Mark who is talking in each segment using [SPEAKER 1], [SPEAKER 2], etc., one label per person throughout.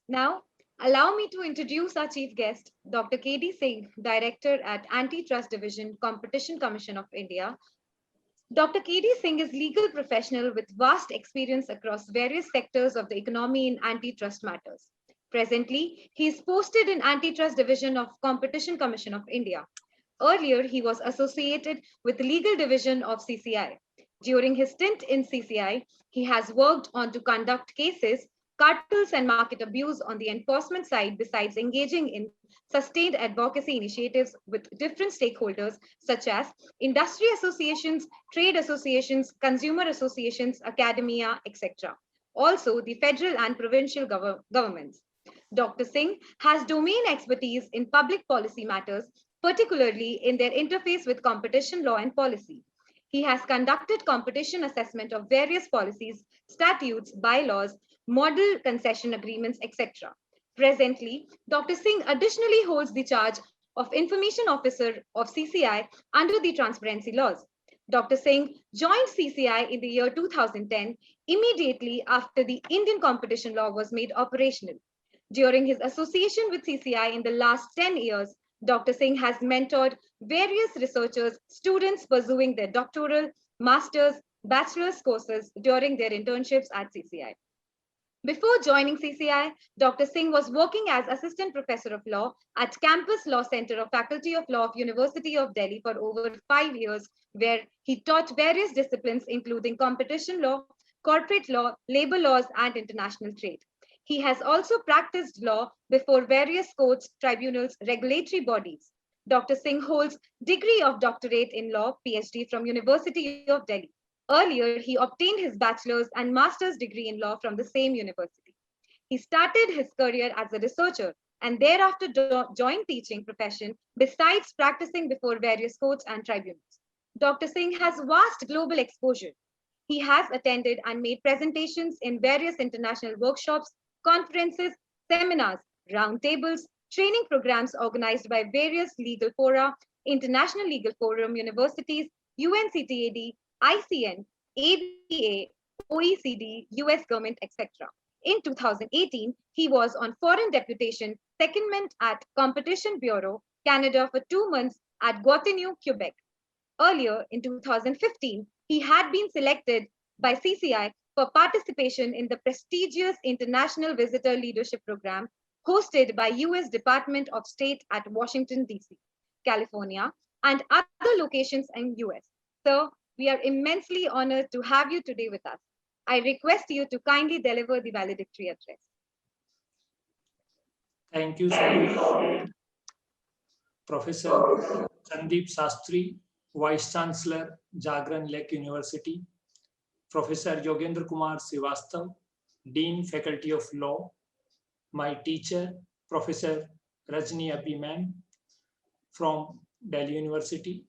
[SPEAKER 1] Now, allow me to introduce our chief guest, Dr. K.D. Singh, Director at Antitrust Division, Competition Commission of India. Dr. K.D. Singh is legal professional with vast experience across various sectors of the economy in antitrust matters. Presently, he is posted in Antitrust Division of Competition Commission of India. Earlier, he was associated with legal division of CCI. During his stint in CCI, he has worked on to conduct cases, cartels and market abuse on the enforcement side besides engaging in sustained advocacy initiatives with different stakeholders such as industry associations, trade associations, consumer associations, academia, etc. Also, the federal and provincial governments. Dr. Singh has domain expertise in public policy matters, particularly in their interface with competition law and policy. He has conducted competition assessment of various policies, statutes, bylaws, model concession agreements, etc. Presently, Dr. Singh additionally holds the charge of Information Officer of CCI under the transparency laws. Dr. Singh joined CCI in the year 2010, immediately after the Indian competition law was made operational. During his association with CCI in the last 10 years, Dr. Singh has mentored various researchers, students pursuing their doctoral, master's, bachelor's courses during their internships at CCI. Before joining CCI, Dr. Singh was working as Assistant Professor of Law at Campus Law Center of Faculty of Law of University of Delhi for over 5 years, where he taught various disciplines including competition law, corporate law, labor laws, and international trade. He has also practiced law before various courts, tribunals, regulatory bodies. Dr. Singh holds degree of doctorate in law, PhD from University of Delhi. Earlier, he obtained his bachelor's and master's degree in law from the same university. He started his career as a researcher and thereafter joined teaching profession besides practicing before various courts and tribunals. Dr. Singh has vast global exposure. He has attended and made presentations in various international workshops, conferences, seminars, roundtables, training programs organized by various legal fora, International Legal Forum, universities, UNCTAD, ICN, ABA, OECD, US government, etc. In 2018, he was on foreign deputation secondment at Competition Bureau, Canada for 2 months at Gatineau, Quebec. Earlier in 2015, he had been selected by CCI for participation in the prestigious International Visitor Leadership Program hosted by US Department of State at Washington, D.C., California, and other locations in US. Sir, we are immensely honored to have you today with us. I request you to kindly deliver the valedictory address.
[SPEAKER 2] Thank you so much, Professor Sandeep Sastry, Vice Chancellor, Jagran Lake University, Professor Yogendra Kumar Srivastav, Dean Faculty of Law, my teacher, Professor Rajni Abhiman from Delhi University,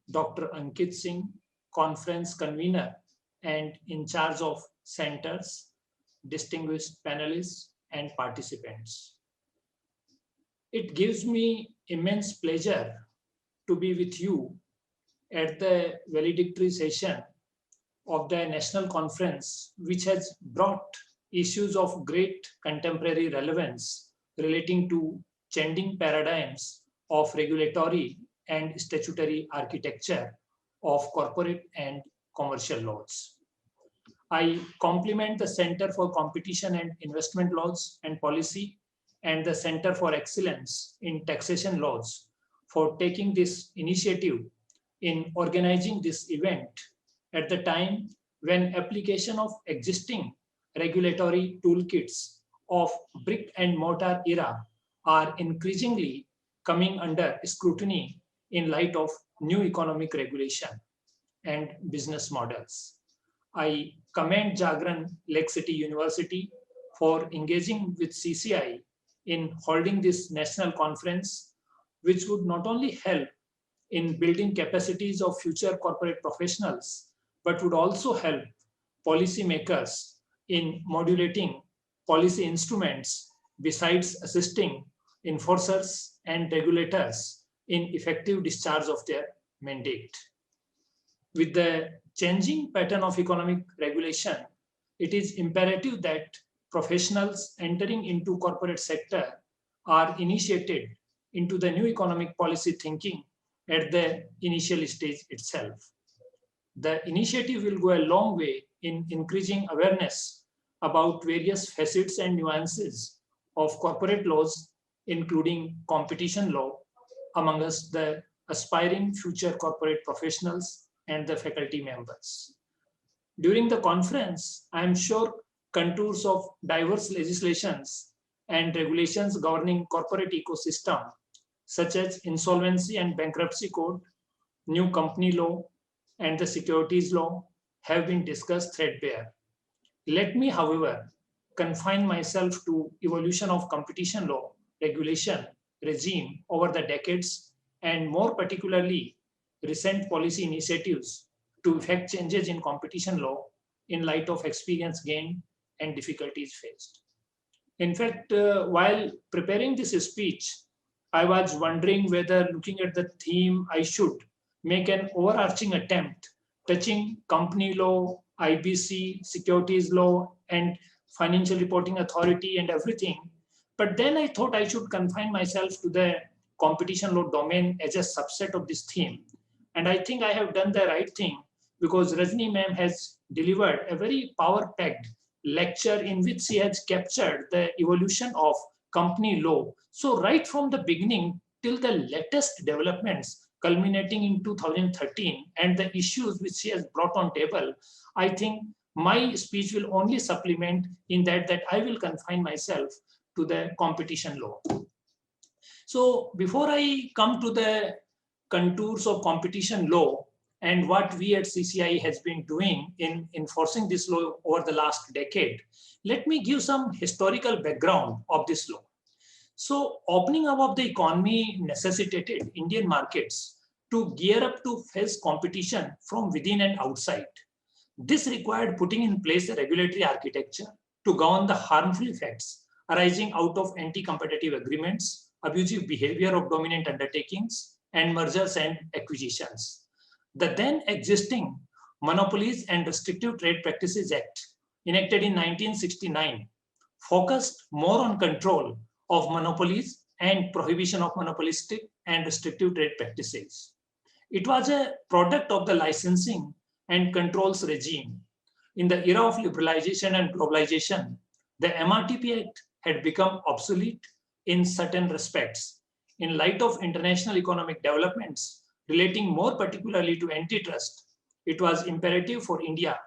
[SPEAKER 2] Dr. Ankit Singh, Conference Convener and in charge of centers, distinguished panelists and participants. It gives me immense pleasure to be with you at the valedictory session of the national conference, which has brought issues of great contemporary relevance relating to changing paradigms of regulatory and statutory architecture of corporate and commercial laws. I compliment the Center for Competition and Investment Laws and Policy and the Center for Excellence in Taxation Laws for taking this initiative in organizing this event at the time when application of existing regulatory toolkits of brick and mortar era are increasingly coming under scrutiny in light of new economic regulation and business models. I commend Jagran Lake City University for engaging with CCI in holding this national conference, which would not only help in building capacities of future corporate professionals, but would also help policymakers in modulating policy instruments besides assisting enforcers and regulators in effective discharge of their mandate. With the changing pattern of economic regulation, it is imperative that professionals entering into corporate sector are initiated into the new economic policy thinking at the initial stage itself. The initiative will go a long way in increasing awareness about various facets and nuances of corporate laws, including competition law, among us the aspiring future corporate professionals and the faculty members. During the conference, I am sure contours of diverse legislations and regulations governing corporate ecosystem, such as insolvency and bankruptcy code, new company law, and the securities law have been discussed threadbare. Let me, however, confine myself to evolution of competition law, regulation, regime over the decades, and more particularly, recent policy initiatives to effect changes in competition law in light of experience gained and difficulties faced. In fact, while preparing this speech, I was wondering whether, looking at the theme, I should make an overarching attempt touching company law, IBC, securities law, and financial reporting authority and everything. But then I thought I should confine myself to the competition law domain as a subset of this theme. And I think I have done the right thing, because Rajni ma'am has delivered a very power-packed lecture in which she has captured the evolution of company law. So right from the beginning till the latest developments culminating in 2013 and the issues which she has brought on table, I think my speech will only supplement in that I will confine myself to the competition law. So before I come to the contours of competition law and what we at CCI has been doing in enforcing this law over the last decade, let me give some historical background of this law. So opening up of the economy necessitated Indian markets to gear up to face competition from within and outside. This required putting in place a regulatory architecture to govern the harmful effects arising out of anti-competitive agreements, abusive behavior of dominant undertakings, and mergers and acquisitions. The then existing Monopolies and Restrictive Trade Practices Act, enacted in 1969, focused more on control of monopolies and prohibition of monopolistic and restrictive trade practices. It was a product of the licensing and controls regime. In the era of liberalization and globalization, the MRTP Act had become obsolete in certain respects. In light of international economic developments relating more particularly to antitrust, it was imperative for India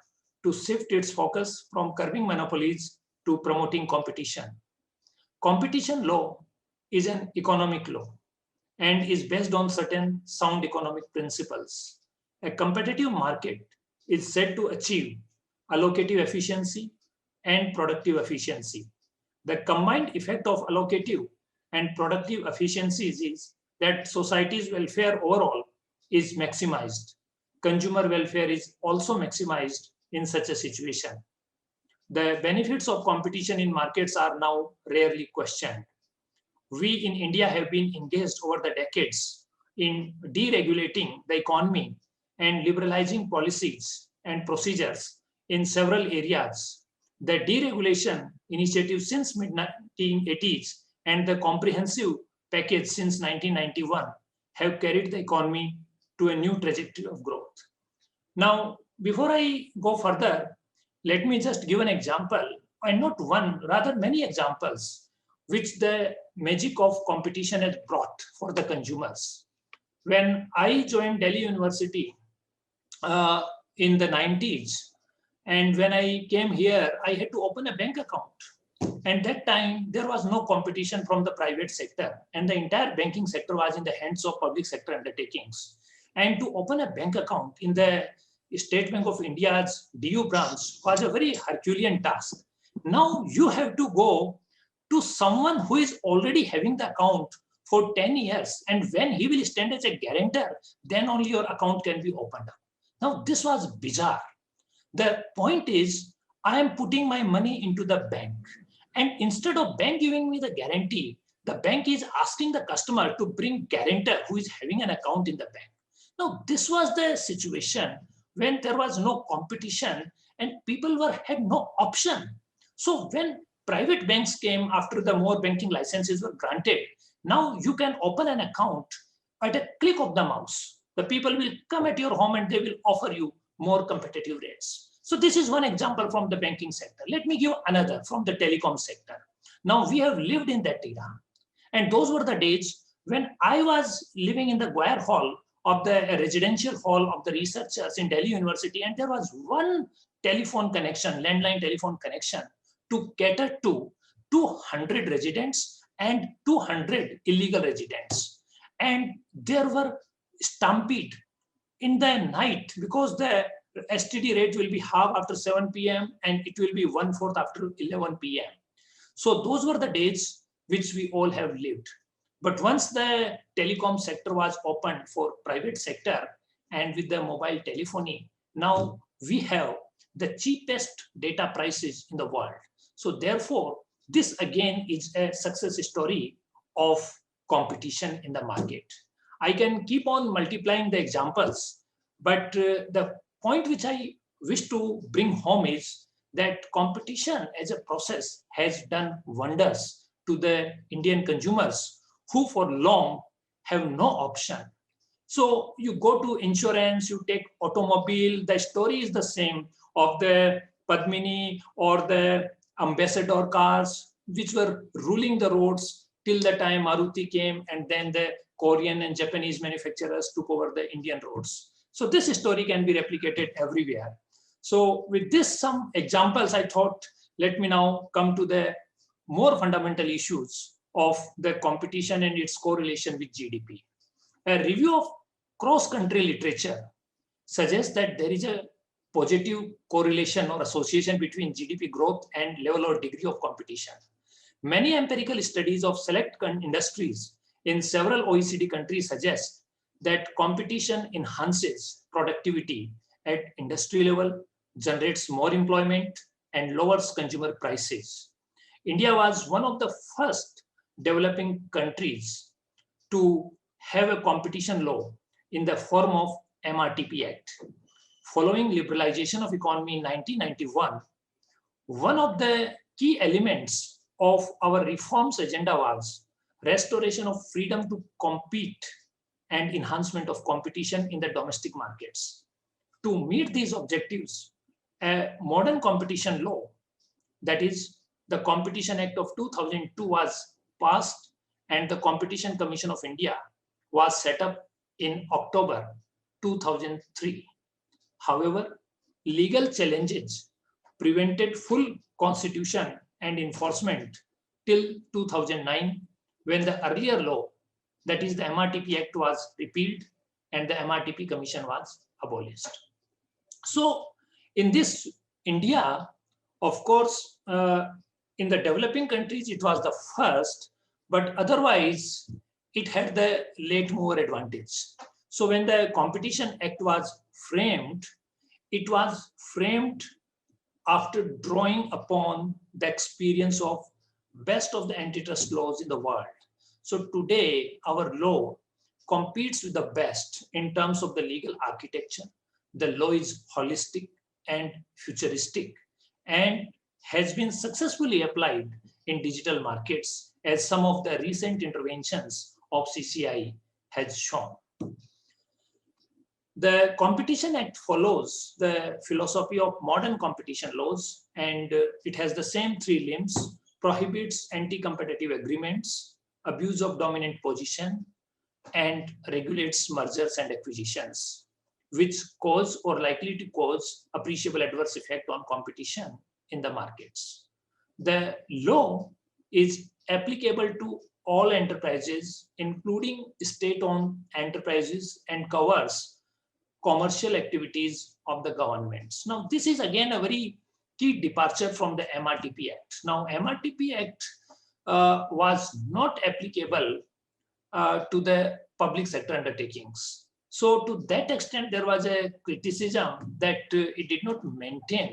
[SPEAKER 2] to shift its focus from curbing monopolies to promoting competition. Competition law is an economic law and is based on certain sound economic principles. A competitive market is said to achieve allocative efficiency and productive efficiency. The combined effect of allocative and productive efficiencies is that society's welfare overall is maximized. Consumer welfare is also maximized in such a situation. The benefits of competition in markets are now rarely questioned. We in India have been engaged over the decades in deregulating the economy and liberalizing policies and procedures in several areas. The deregulation initiative since mid-1980s and the comprehensive package since 1991 have carried the economy to a new trajectory of growth. Now, before I go further, let me just give an example, and not one, rather many examples, which the magic of competition has brought for the consumers. When I joined Delhi University in the 90s, and when I came here, I had to open a bank account. And that time, there was no competition from the private sector, and the entire banking sector was in the hands of public sector undertakings. And to open a bank account in the State Bank of India's DU branch was a very Herculean task. Now you have to go to someone who is already having the account for 10 years, and when he will stand as a guarantor, then only your account can be opened up. Now this was bizarre. The point is, I am putting my money into the bank, and instead of bank giving me the guarantee, the bank is asking the customer to bring guarantor who is having an account in the bank. Now this was the situation when there was no competition and people had no option. So when private banks came after the more banking licenses were granted. Now you can open an account at a click of the mouse. The people will come at your home and they will offer you more competitive rates. So this is one example from the banking sector. Let me give another from the telecom sector. Now we have lived in that era, and those were the days when I was living in the Guer Hall of the residential hall of the researchers in Delhi University, and there was one telephone connection, landline telephone connection, to cater to 200 residents and 200 illegal residents. And there were stampede in the night because the STD rate will be half after 7 p.m. and it will be 1/4 after 11 p.m. So those were the days which we all have lived. But once the telecom sector was opened for private sector and with the mobile telephony, now we have the cheapest data prices in the world. So therefore, this again is a success story of competition in the market. I can keep on multiplying the examples, but the point which I wish to bring home is that competition as a process has done wonders to the Indian consumers who for long have no option. So you go to insurance, you take automobile, the story is the same of the Padmini or the ambassador cars, which were ruling the roads till the time Maruti came, and then the Korean and Japanese manufacturers took over the Indian roads. So this story can be replicated everywhere. So with this, some examples, I thought, let me now come to the more fundamental issues of the competition and its correlation with GDP. A review of cross-country literature suggests that there is a positive correlation or association between GDP growth and level or degree of competition. Many empirical studies of select industries in several OECD countries suggest that competition enhances productivity at industry level, generates more employment, and lowers consumer prices. India was one of the first developing countries to have a competition law in the form of MRTP Act. Following liberalization of economy in 1991, one of the key elements of our reforms agenda was restoration of freedom to compete and enhancement of competition in the domestic markets. To meet these objectives, a modern competition law, that is the Competition Act of 2002, was passed, and the Competition Commission of India was set up in October 2003. However, legal challenges prevented full constitution and enforcement till 2009, when the earlier law, that is the MRTP Act, was repealed and the MRTP Commission was abolished. So in this, India, of course, in the developing countries, it was the first, but otherwise it had the late mover advantage. So when the Competition Act was framed, it was framed after drawing upon the experience of best of the antitrust laws in the world. So today, our law competes with the best in terms of the legal architecture. The law is holistic and futuristic and has been successfully applied in digital markets, as some of the recent interventions of CCI has shown. The Competition Act follows the philosophy of modern competition laws, and it has the same three limbs: prohibits anti-competitive agreements, abuse of dominant position, and regulates mergers and acquisitions, which cause or likely to cause appreciable adverse effect on competition in the markets. The law is applicable to all enterprises, including state-owned enterprises, and covers commercial activities of the governments. Now, this is again a very key departure from the MRTP Act. Now, MRTP Act was not applicable to the public sector undertakings. So to that extent, there was a criticism that it did not maintain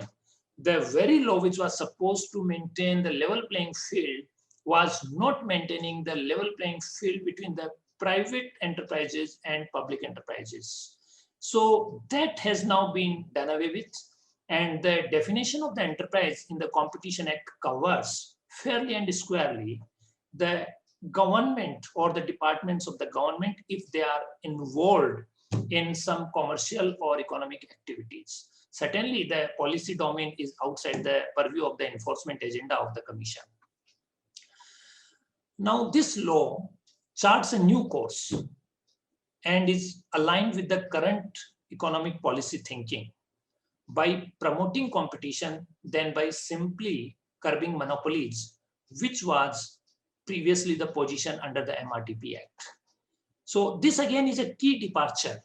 [SPEAKER 2] the very law which was supposed to maintain the level playing field, was not maintaining the level playing field between the private enterprises and public enterprises. So that has now been done away with, and the definition of the enterprise in the Competition Act covers fairly and squarely the government or the departments of the government if they are involved in some commercial or economic activities. Certainly, the policy domain is outside the purview of the enforcement agenda of the Commission. Now, this law charts a new course and is aligned with the current economic policy thinking by promoting competition than by simply curbing monopolies, which was previously the position under the MRTP Act. So this again is a key departure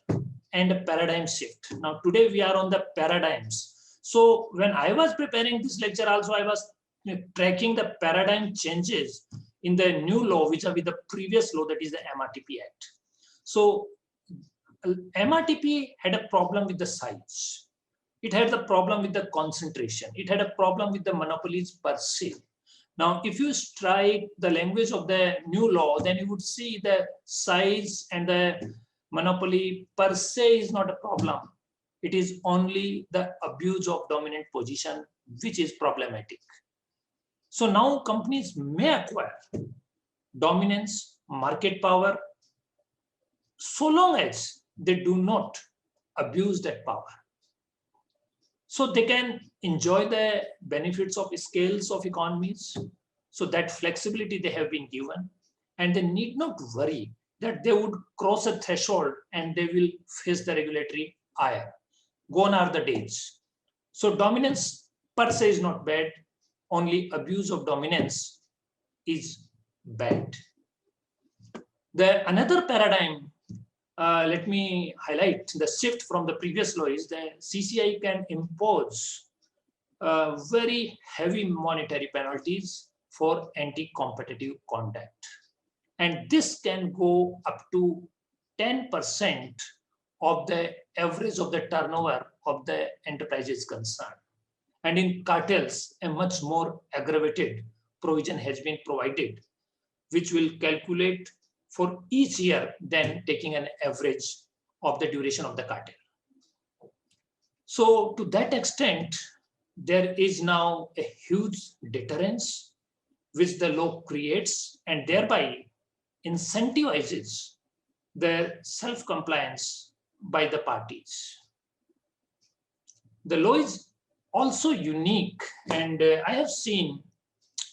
[SPEAKER 2] and a paradigm shift. Now today we are on the paradigms. So when I was preparing this lecture also, I was tracking the paradigm changes in the new law vis-a-vis the previous law, that is the MRTP Act. So MRTP had a problem with the size. It had the problem with the concentration. It had a problem with the monopolies per se. Now, if you strike the language of the new law, then you would see the size and the monopoly per se is not a problem. It is only the abuse of dominant position which is problematic. So now companies may acquire dominance, market power, so long as they do not abuse that power. So they can enjoy the benefits of scales of economies. So that flexibility they have been given, and they need not worry that they would cross a threshold and they will face the regulatory ire. Gone are the days. So dominance per se is not bad. Only abuse of dominance is bad. The another paradigm, let me highlight the shift from the previous law is that CCI can impose very heavy monetary penalties for anti-competitive conduct. And this can go up to 10% of the average of the turnover of the enterprises concerned. And in cartels, a much more aggravated provision has been provided, which will calculate for each year, then taking an average of the duration of the cartel. So to that extent, there is now a huge deterrence which the law creates and thereby incentivizes the self-compliance by the parties. The law is also unique, and I have seen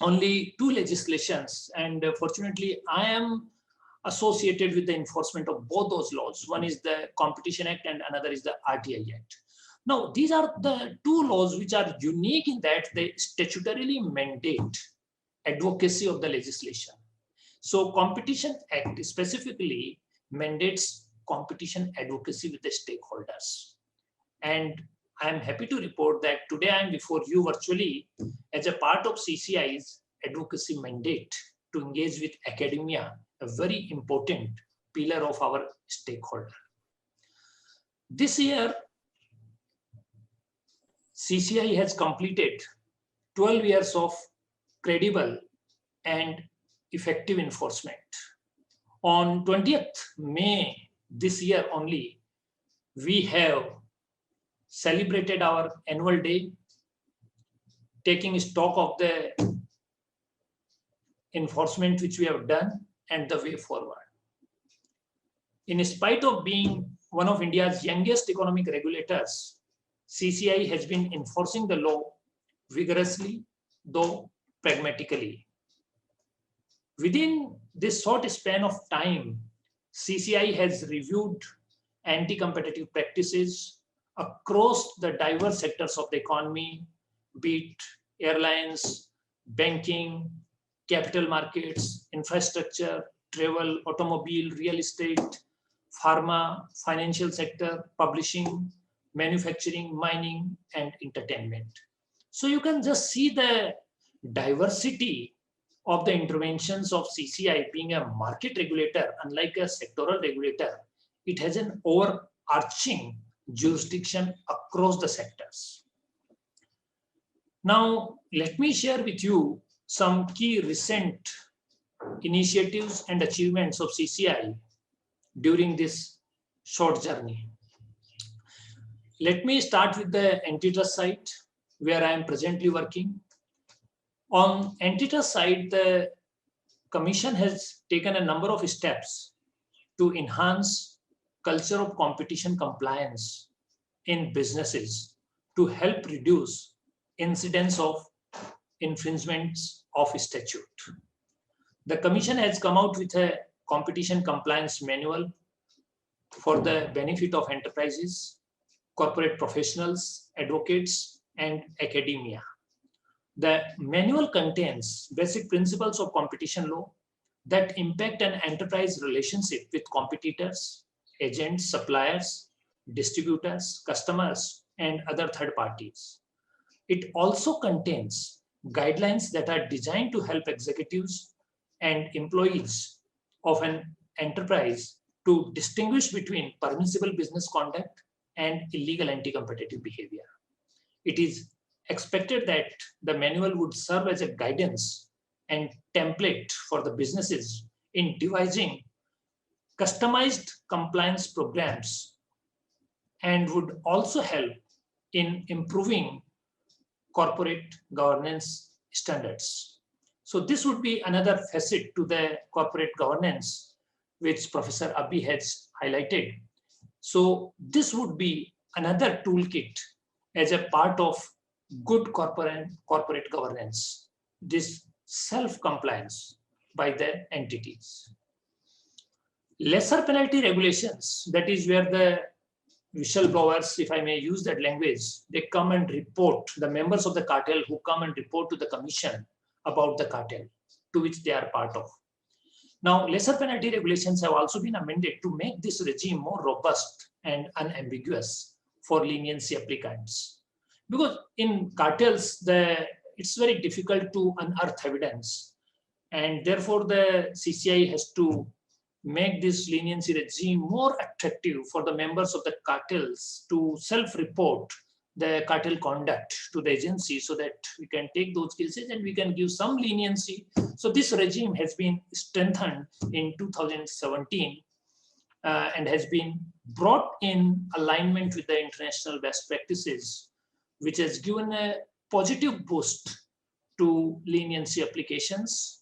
[SPEAKER 2] only two legislations, and fortunately I am associated with the enforcement of both those laws. One is the Competition Act and another is the RTI Act. Now, these are the two laws which are unique in that they statutorily mandate advocacy of the legislation. So Competition Act specifically mandates competition advocacy with the stakeholders. And I am happy to report that today I am before you virtually as a part of CCI's advocacy mandate to engage with academia, a very important pillar of our stakeholder. This year, CCI has completed 12 years of credible and effective enforcement. On 20th May this year only, we have celebrated our annual day, taking stock of the enforcement which we have done and the way forward. In spite of being one of India's youngest economic regulators, CCI has been enforcing the law vigorously, though pragmatically. Within this short span of time, CCI has reviewed anti-competitive practices across the diverse sectors of the economy, be it airlines, banking, capital markets, infrastructure, travel, automobile, real estate, pharma, financial sector, publishing, manufacturing, mining, and entertainment. So you can just see the diversity of the interventions of CCI being a market regulator, unlike a sectoral regulator. It has an overarching jurisdiction across the sectors. Now, let me share with you some key recent initiatives and achievements of CCI during this short journey. Let me start with the antitrust side, where I am presently working. On antitrust side, the Commission has taken a number of steps to enhance culture of competition compliance in businesses to help reduce incidents of infringements of statute. The Commission has come out with a competition compliance manual for the benefit of enterprises, corporate professionals, advocates, and academia. The manual contains basic principles of competition law that impact an enterprise relationship with competitors, agents, suppliers, distributors, customers, and other third parties. It also contains guidelines that are designed to help executives and employees of an enterprise to distinguish between permissible business conduct and illegal anti-competitive behavior. It is expected that the manual would serve as a guidance and template for the businesses in devising customized compliance programs and would also help in improving corporate governance standards. So this would be another facet to the corporate governance, which Professor Abhi has highlighted. So this would be another toolkit as a part of good corporate governance, this self-compliance by the entities. Lesser penalty regulations, that is where the whistleblowers, if I may use that language, they come and report, the members of the cartel who come and report to the Commission about the cartel to which they are part of. Now, lesser penalty regulations have also been amended to make this regime more robust and unambiguous for leniency applicants. Because in cartels, it's very difficult to unearth evidence. And therefore, the CCI has to make this leniency regime more attractive for the members of the cartels to self-report the cartel conduct to the agency so that we can take those cases and we can give some leniency. So this regime has been strengthened in 2017 and has been brought in alignment with the international best practices, which has given a positive boost to leniency applications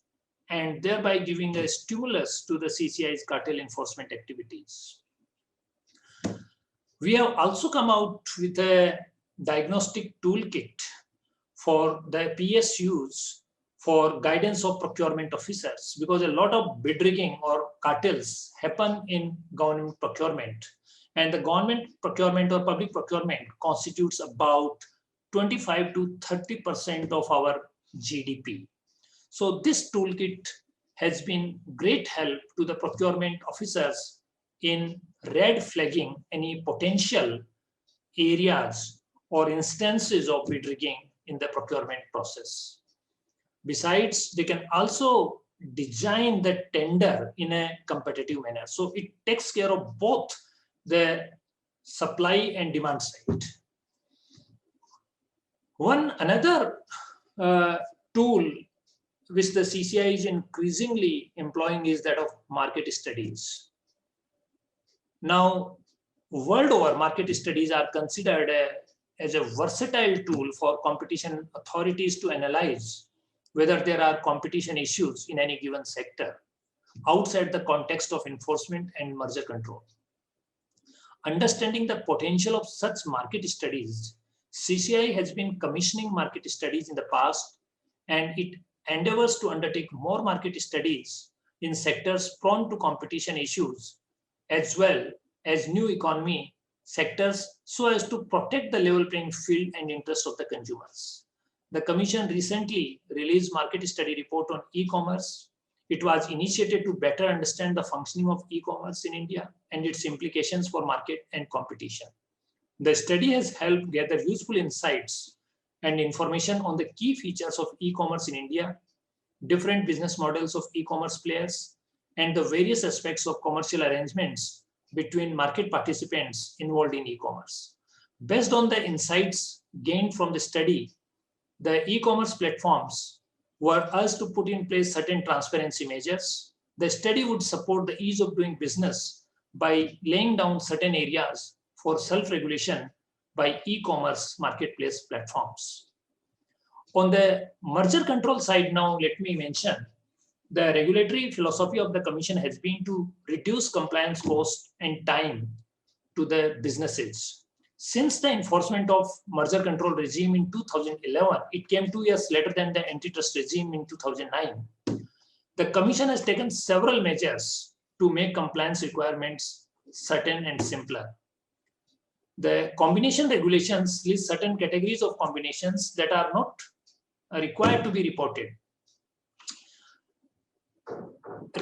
[SPEAKER 2] and thereby giving a stimulus to the CCI's cartel enforcement activities. We have also come out with a diagnostic toolkit for the PSUs for guidance of procurement officers, because a lot of bid rigging or cartels happen in government procurement, and the government procurement or public procurement constitutes about 25 to 30% of our GDP. So this toolkit has been great help to the procurement officers in red flagging any potential areas or instances of bid rigging in the procurement process. Besides, they can also design the tender in a competitive manner. So it takes care of both the supply and demand side. Another tool which the CCI is increasingly employing is that of market studies. Now, world over, market studies are considered as a versatile tool for competition authorities to analyze whether there are competition issues in any given sector outside the context of enforcement and merger control. Understanding the potential of such market studies, CCI has been commissioning market studies in the past, and it endeavors to undertake more market studies in sectors prone to competition issues, as well as new economy sectors, so as to protect the level playing field and interest of the consumers. The Commission recently released market study report on e-commerce. It was initiated to better understand the functioning of e-commerce in India and its implications for market and competition. The study has helped gather useful insights and information on the key features of e-commerce in India, different business models of e-commerce players, and the various aspects of commercial arrangements between market participants involved in e-commerce. Based on the insights gained from the study, the e-commerce platforms were asked to put in place certain transparency measures. The study would support the ease of doing business by laying down certain areas for self-regulation by e-commerce marketplace platforms. On the merger control side now, let me mention the regulatory philosophy of the Commission has been to reduce compliance cost and time to the businesses. Since the enforcement of merger control regime in 2011, it came 2 years later than the antitrust regime in 2009. The Commission has taken several measures to make compliance requirements certain and simpler. The combination regulations list certain categories of combinations that are not required to be reported.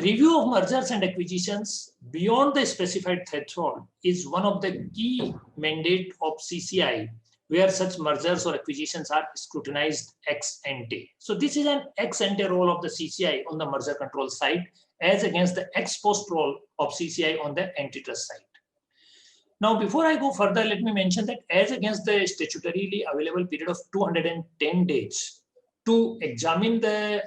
[SPEAKER 2] Review of mergers and acquisitions beyond the specified threshold is one of the key mandate of CCI, where such mergers or acquisitions are scrutinized ex ante. So this is an ex ante role of the CCI on the merger control side, as against the ex post role of CCI on the antitrust side. Now, before I go further, let me mention that as against the statutorily available period of 210 days to examine the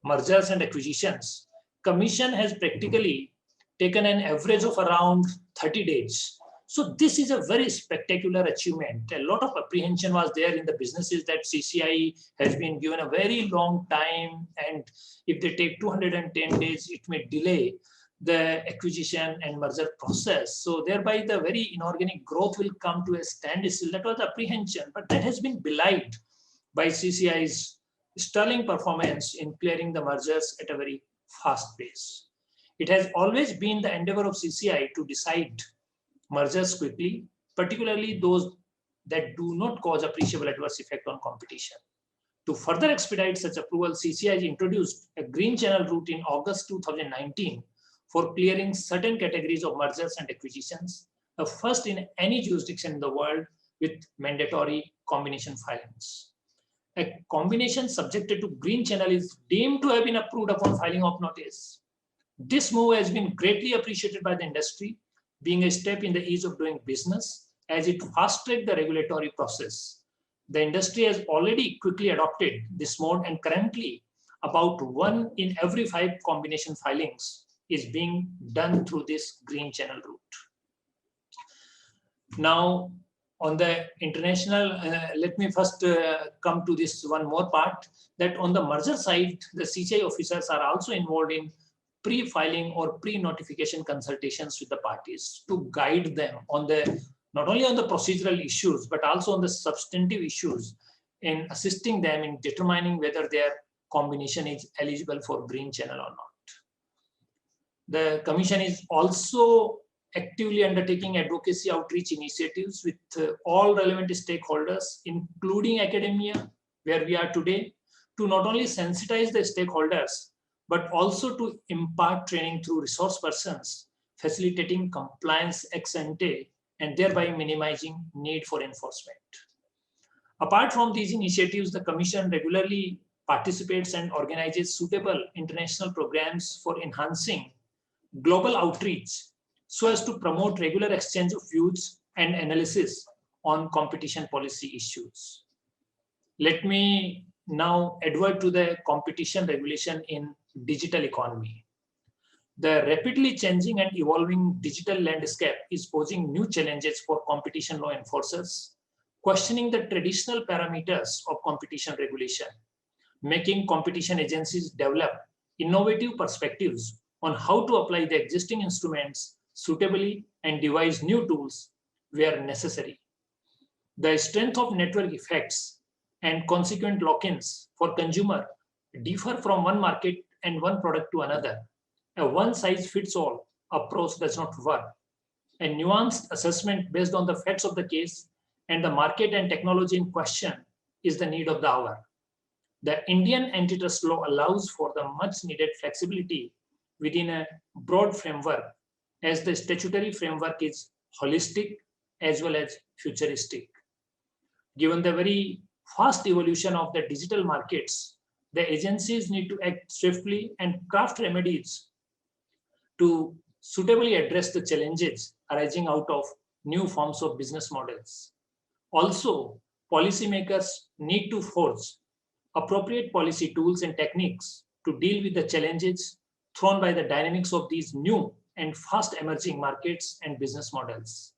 [SPEAKER 2] mergers and acquisitions, Commission has practically taken an average of around 30 days. So this is a very spectacular achievement. A lot of apprehension was there in the businesses that CCI has been given a very long time, and if they take 210 days, it may delay the acquisition and merger process. So thereby the very inorganic growth will come to a standstill. That was apprehension, but that has been belied by CCI's sterling performance in clearing the mergers at a very fast pace. It has always been the endeavor of CCI to decide mergers quickly, particularly those that do not cause appreciable adverse effect on competition. To further expedite such approval, CCI has introduced a green channel route in August 2019 for clearing certain categories of mergers and acquisitions, the first in any jurisdiction in the world with mandatory combination filings. A combination subjected to green channel is deemed to have been approved upon filing of notice. This move has been greatly appreciated by the industry, being a step in the ease of doing business, as it fast-tracked the regulatory process. The industry has already quickly adopted this mode, and currently about 1 in every 5 combination filings is being done through this green channel route. Now, on the international, let me first come to this one more part, that on the merger side, the CCI officers are also involved in pre-filing or pre-notification consultations with the parties to guide them on the, not only on the procedural issues, but also on the substantive issues, in assisting them in determining whether their combination is eligible for green channel or not. The Commission is also actively undertaking advocacy outreach initiatives with all relevant stakeholders, including academia, where we are today, to not only sensitize the stakeholders, but also to impart training through resource persons, facilitating compliance ex ante, and thereby minimizing need for enforcement. Apart from these initiatives, the Commission regularly participates and organizes suitable international programs for enhancing global outreach so as to promote regular exchange of views and analysis on competition policy issues. Let me now advert to the competition regulation in digital economy. The rapidly changing and evolving digital landscape is posing new challenges for competition law enforcers, questioning the traditional parameters of competition regulation, making competition agencies develop innovative perspectives on how to apply the existing instruments suitably and devise new tools where necessary. The strength of network effects and consequent lock-ins for consumer differ from one market and one product to another. A one-size-fits-all approach does not work. A nuanced assessment based on the facts of the case and the market and technology in question is the need of the hour. The Indian antitrust law allows for the much needed flexibility within a broad framework, as the statutory framework is holistic as well as futuristic. Given the very fast evolution of the digital markets, the agencies need to act swiftly and craft remedies to suitably address the challenges arising out of new forms of business models. Also, policymakers need to forge appropriate policy tools and techniques to deal with the challenges thrown by the dynamics of these new and fast emerging markets and business models.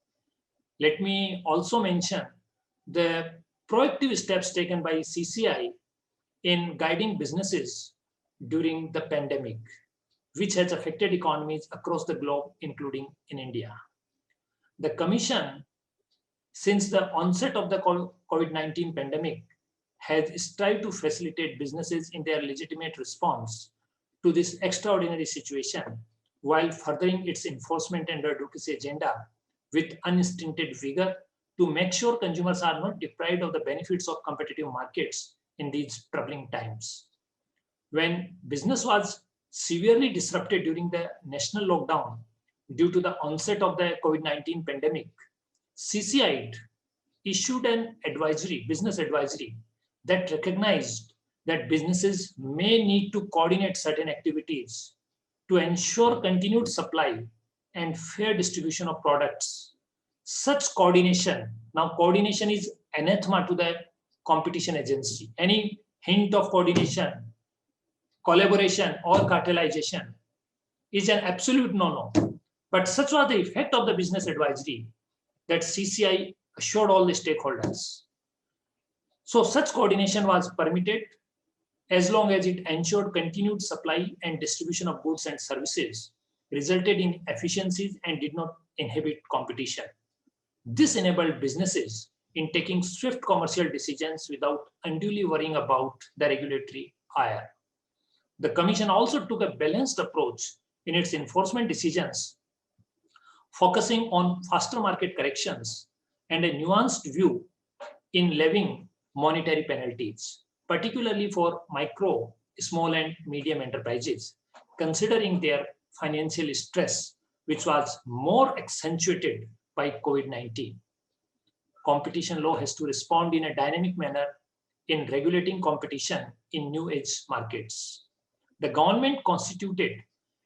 [SPEAKER 2] Let me also mention the proactive steps taken by CCI in guiding businesses during the pandemic, which has affected economies across the globe, including in India. The Commission, since the onset of the COVID-19 pandemic, has strived to facilitate businesses in their legitimate response to this extraordinary situation, while furthering its enforcement and advocacy agenda with unstinted vigor to make sure consumers are not deprived of the benefits of competitive markets in these troubling times. When business was severely disrupted during the national lockdown due to the onset of the COVID-19 pandemic, CCI issued an advisory, business advisory, that recognized that businesses may need to coordinate certain activities to ensure continued supply and fair distribution of products. Such coordination, now coordination is anathema to the competition agency. Any hint of coordination, collaboration or cartelization is an absolute no-no. But such was the effect of the business advisory that CCI assured all the stakeholders. So such coordination was permitted as long as it ensured continued supply and distribution of goods and services, resulted in efficiencies and did not inhibit competition. This enabled businesses in taking swift commercial decisions without unduly worrying about the regulatory ire. The Commission also took a balanced approach in its enforcement decisions, focusing on faster market corrections and a nuanced view in levying monetary penalties, particularly for micro, small and medium enterprises, considering their financial stress, which was more accentuated by COVID-19. Competition law has to respond in a dynamic manner in regulating competition in new age markets. The government constituted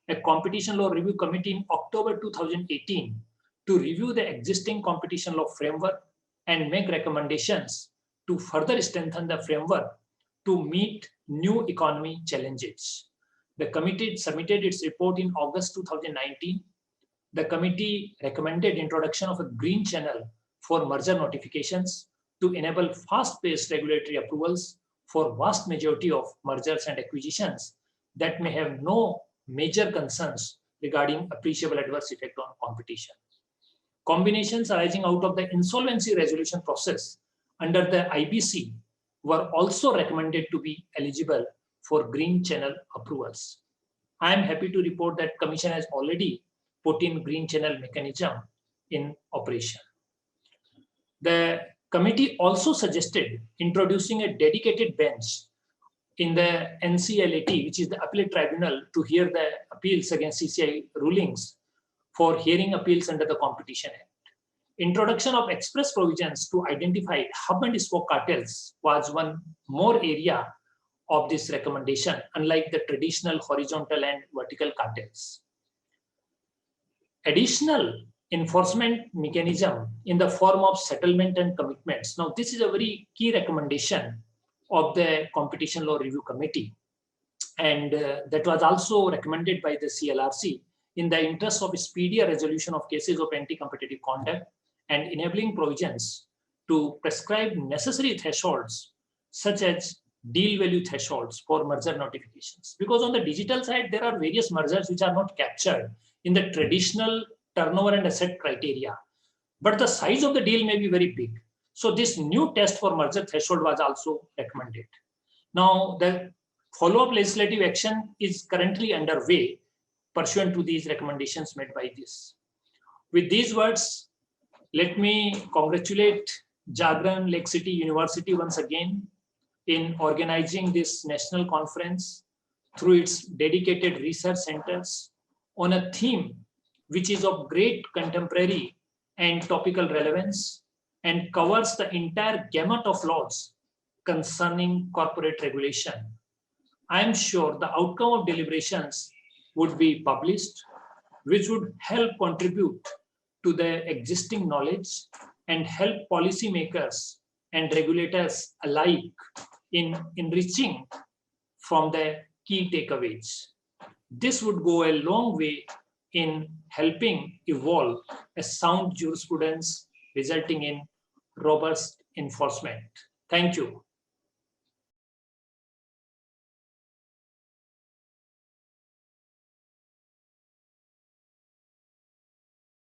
[SPEAKER 2] a competition law review committee in October 2018 to review the existing competition law framework and make recommendations to further strengthen the framework to meet new economy challenges. The committee submitted its report in August 2019. The committee recommended introduction of a green channel for merger notifications to enable fast-paced regulatory approvals for vast majority of mergers and acquisitions that may have no major concerns regarding appreciable adverse effect on competition. Combinations arising out of the insolvency resolution process under the IBC were also recommended to be eligible for green channel approvals. I am happy to report that Commission has already put in green channel mechanism in operation. The committee also suggested introducing a dedicated bench in the NCLAT, which is the appellate tribunal, to hear the appeals against CCI rulings for hearing appeals under the Competition Act. Introduction of express provisions to identify hub and spoke cartels was one more area of this recommendation, unlike the traditional horizontal and vertical cartels. Additional enforcement mechanism in the form of settlement and commitments. Now, this is a very key recommendation of the Competition Law Review Committee, and that was also recommended by the CLRC in the interest of speedier resolution of cases of anti-competitive conduct and enabling provisions to prescribe necessary thresholds such as deal value thresholds for merger notifications. Because on the digital side, there are various mergers which are not captured in the traditional turnover and asset criteria, but the size of the deal may be very big. So this new test for merger threshold was also recommended. Now, the follow-up legislative action is currently underway pursuant to these recommendations made by this. With these words, let me congratulate Jagran Lake City University once again in organizing this national conference through its dedicated research centers on a theme which is of great contemporary and topical relevance and covers the entire gamut of laws concerning corporate regulation. I am sure the outcome of deliberations would be published, which would help contribute to the existing knowledge and help policymakers and regulators alike in enriching from the key takeaways. This would go a long way in helping evolve a sound jurisprudence resulting in robust enforcement. Thank you.